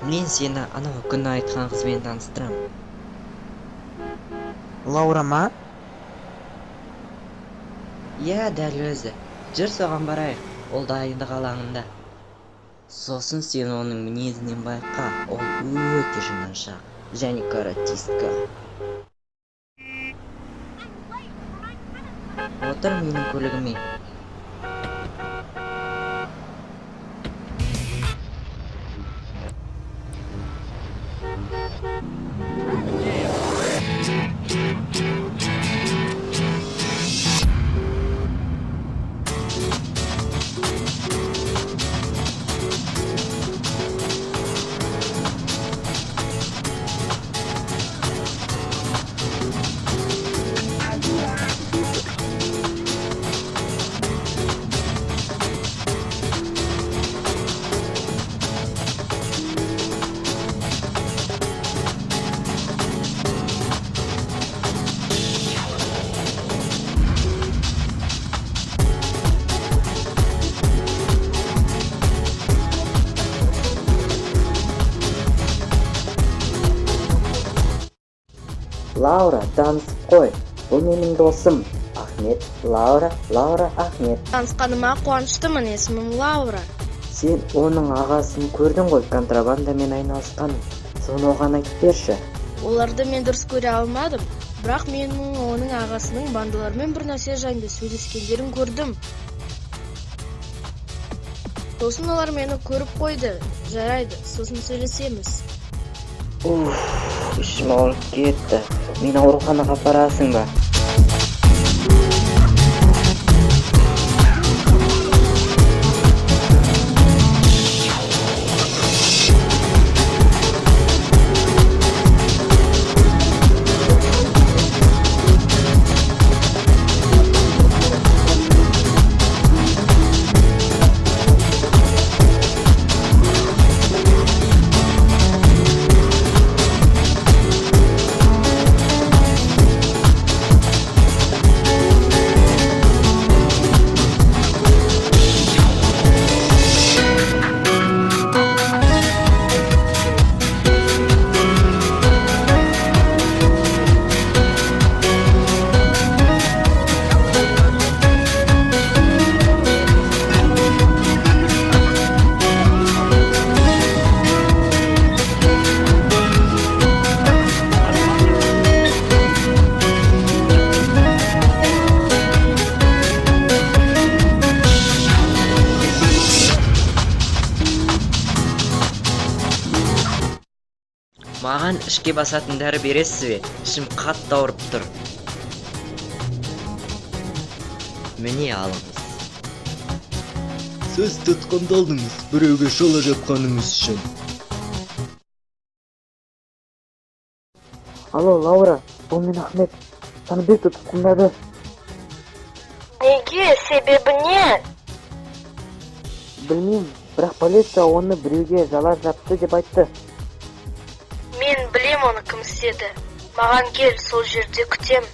Мен сені анау күні айтқан қызбен таныстырамын. Лаура ма? Иә, дәл өзі. Жүр соған барайық. Ол дайындық алаңында. Сосын сен оның мінезінен байқа. Ол өте жинашақ және каратистка. Отыр менің көлігіме. Лаура, танысып қой. Бұл менің досым. Ахмет, Лаура, Ахмет. Танысқаныма қуаныштымын, есімім Лаура. Сен оның ағасын көрдің ғой, контрабандамен айналысқанын. Соны оған айтып берші. Оларды мен дұрыс көре алмадым, бірақ мен оның ағасының бандалармен бір нәрсе жайында сөйлескендерін көрдім. Сосын олар мені көріп қойды. Жарайды, сосын сөйлесеміз. Ішім ауырып кетті. Мені ауруханаға апарасың ба? Маған ішке басатын дәрі бересіз бе? Ішім қатты ауырып тұр. Міне алыңыз. Сіз тұтқындалдыңыз, біреуге шола жатқаныңыз үшін. Алло, Лаура, бұл мен Ахмет. Таныбек тұтқындады. Неге? Себебі не? Білмеймін, бірақ полиция оны біреуге жала жапты деп айтты. Мен білем оны кім істеді. Маған кел, сол жерде күтем.